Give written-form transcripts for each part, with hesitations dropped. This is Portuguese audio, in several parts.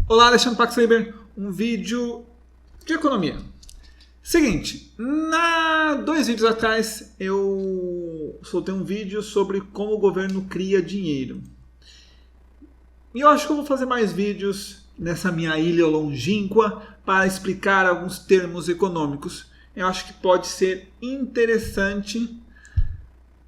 Olá, Alexandre Pax Weber, um vídeo de economia. Seguinte, 2 vídeos atrás eu soltei um vídeo sobre como o governo cria dinheiro. E eu acho que eu vou fazer mais vídeos nessa minha ilha longínqua para explicar alguns termos econômicos. Eu acho que pode ser interessante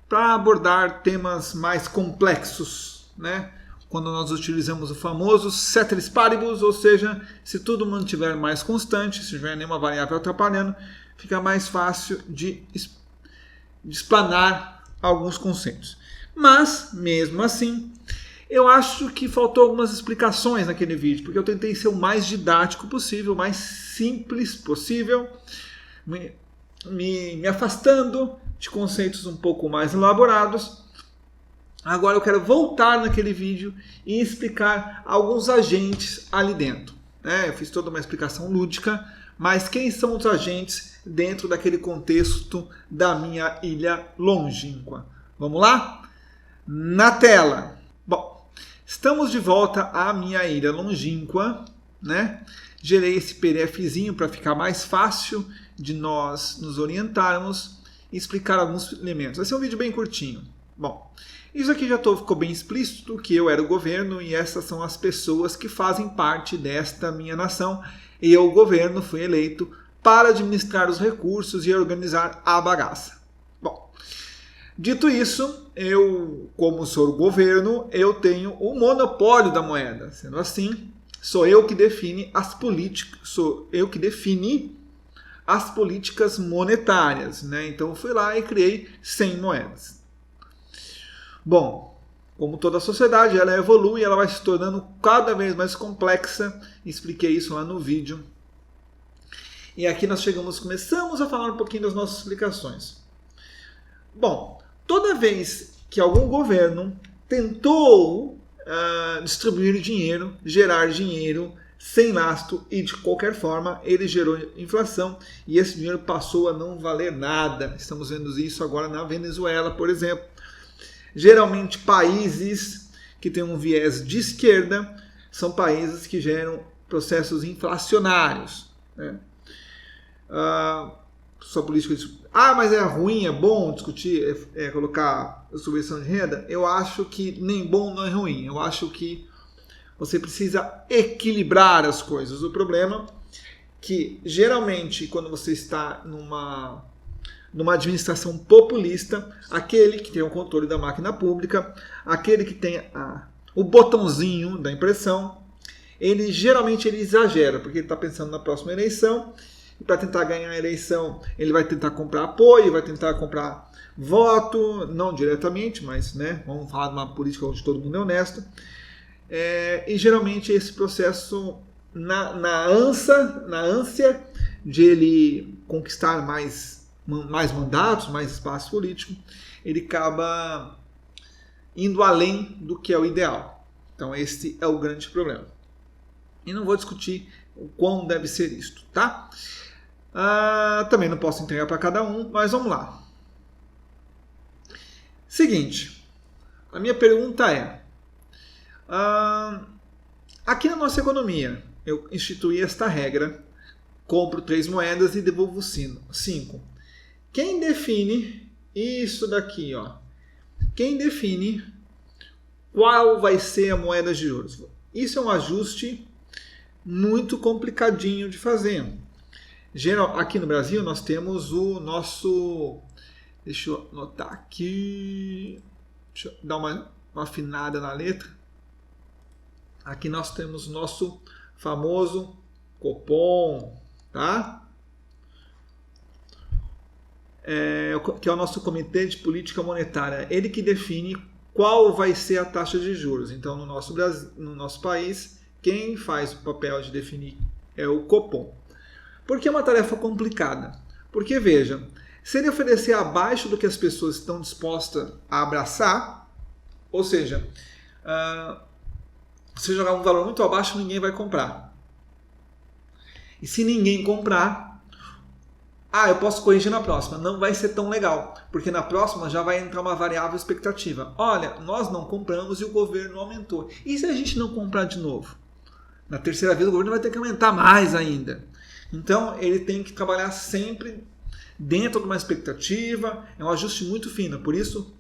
para abordar temas mais complexos, né? Quando nós utilizamos o famoso ceteris paribus, ou seja, se tudo mantiver mais constante, se não tiver nenhuma variável atrapalhando, fica mais fácil de explanar alguns conceitos. Mas, mesmo assim, eu acho que faltou algumas explicações naquele vídeo, porque eu tentei ser o mais didático possível, o mais simples possível, me afastando de conceitos um pouco mais elaborados. Agora eu quero voltar naquele vídeo e explicar alguns agentes ali dentro. Eu fiz toda uma explicação lúdica, mas quem são os agentes dentro daquele contexto da minha ilha longínqua? Vamos lá? Na tela. Bom, estamos de volta à minha ilha longínqua, né? Gerei esse PDFzinho para ficar mais fácil de nós nos orientarmos e explicar alguns elementos. Vai ser um vídeo bem curtinho. Bom, isso aqui já ficou bem explícito que eu era o governo e essas são as pessoas que fazem parte desta minha nação. E eu, o governo, fui eleito para administrar os recursos e organizar a bagaça. Bom, dito isso, eu, como sou o governo, eu tenho o monopólio da moeda. Sendo assim, sou eu que define as políticas monetárias, né? Então eu fui lá e criei 100 moedas. Bom, como toda a sociedade, ela evolui, ela vai se tornando cada vez mais complexa. Expliquei isso lá no vídeo. E aqui nós começamos a falar um pouquinho das nossas explicações. Bom, toda vez que algum governo tentou distribuir dinheiro, gerar dinheiro sem lastro e de qualquer forma, ele gerou inflação e esse dinheiro passou a não valer nada. Estamos vendo isso agora na Venezuela, por exemplo. Geralmente, países que têm um viés de esquerda são países que geram processos inflacionários, né? Sua política de... mas é ruim, é bom discutir, colocar a distribuição de renda? Eu acho que nem bom não é ruim. Eu acho que você precisa equilibrar as coisas. O problema é que, geralmente, quando você está numa administração populista, aquele que tem o controle da máquina pública, aquele que tem o botãozinho da impressão, ele geralmente exagera, porque ele está pensando na próxima eleição, e para tentar ganhar a eleição, ele vai tentar comprar apoio, vai tentar comprar voto, não diretamente, mas né, vamos falar de uma política onde todo mundo é honesto. E geralmente esse processo, na ânsia de ele conquistar mais mandatos, mais espaço político, ele acaba indo além do que é o ideal. Então esse é o grande problema. E não vou discutir o quão deve ser isto, tá? Também não posso entregar para cada um, mas vamos lá. Seguinte, a minha pergunta é, aqui na nossa economia, eu instituí esta regra, compro 3 moedas e devolvo 5. Quem define isso daqui, ó? Quem define qual vai ser a moeda de juros? Isso é um ajuste muito complicadinho de fazer. Aqui no Brasil nós temos o nosso... Deixa eu anotar aqui... Deixa eu dar uma afinada na letra. Aqui nós temos o nosso famoso Copom, tá? Que é o nosso Comitê de Política Monetária. Ele que define qual vai ser a taxa de juros. Então, no nosso país, quem faz o papel de definir é o Copom. Por que é uma tarefa complicada? Porque, veja, se ele oferecer abaixo do que as pessoas estão dispostas a abraçar, ou seja, se jogar um valor muito abaixo, ninguém vai comprar. E se ninguém comprar, Ah, eu posso corrigir na próxima. Não vai ser tão legal, porque na próxima já vai entrar uma variável expectativa. Olha, nós não compramos e o governo aumentou. E se a gente não comprar de novo? Na terceira vez o governo vai ter que aumentar mais ainda. Então ele tem que trabalhar sempre dentro de uma expectativa, é um ajuste muito fino. Por isso,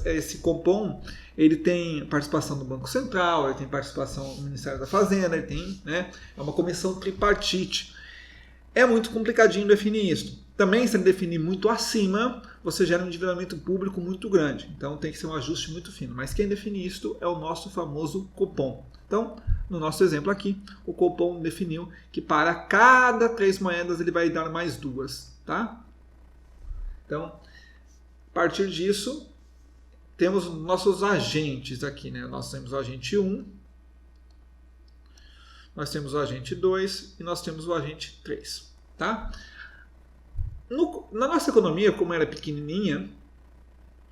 esse Copom, ele tem participação do Banco Central, ele tem participação do Ministério da Fazenda, ele tem, né, é uma comissão tripartite. É muito complicadinho definir isso. Também, se ele definir muito acima, você gera um endividamento público muito grande. Então tem que ser um ajuste muito fino. Mas quem define isso é o nosso famoso Copom. Então, no nosso exemplo aqui, o Copom definiu que para cada 3 moedas ele vai dar mais 2. Tá? Então, a partir disso, temos nossos agentes aqui. Né? Nós temos o agente 1, nós temos o agente 2 e nós temos o agente 3. Tá? Na nossa economia, como ela é pequenininha,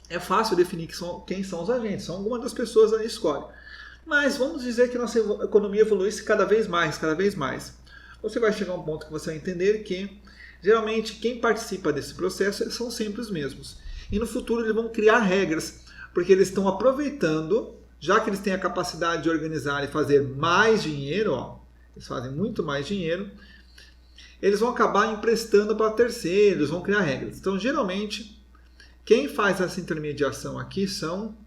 é fácil definir quem são os agentes. São algumas das pessoas a escolhe. Mas vamos dizer que nossa economia evoluísse cada vez mais, cada vez mais. Você vai chegar a um ponto que você vai entender que, geralmente, quem participa desse processo são sempre os mesmos. E no futuro eles vão criar regras, porque eles estão aproveitando, já que eles têm a capacidade de organizar e fazer mais dinheiro, ó, eles fazem muito mais dinheiro, eles vão acabar emprestando para terceiros, vão criar regras. Então, geralmente, quem faz essa intermediação aqui são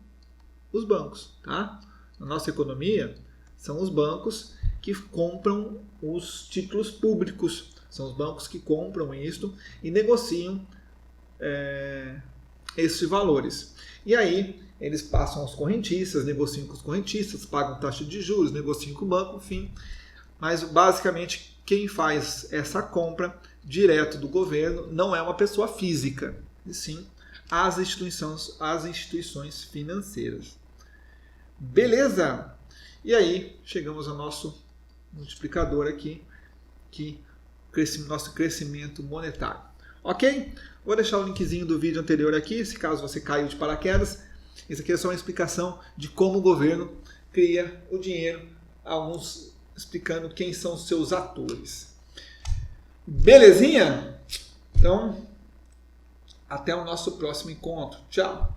os bancos. Tá? Na nossa economia, são os bancos que compram os títulos públicos. São os bancos que compram isto e negociam esses valores. E aí, eles passam aos correntistas, negociam com os correntistas, pagam taxa de juros, negociam com o banco, enfim. Mas, basicamente, quem faz essa compra direto do governo não é uma pessoa física, e sim as instituições financeiras. Beleza? E aí, chegamos ao nosso multiplicador aqui, que nosso crescimento monetário. Ok? Vou deixar o linkzinho do vídeo anterior aqui, se caso você caiu de paraquedas. Isso aqui é só uma explicação de como o governo cria o dinheiro, explicando quem são os seus atores. Belezinha? Então, até o nosso próximo encontro. Tchau!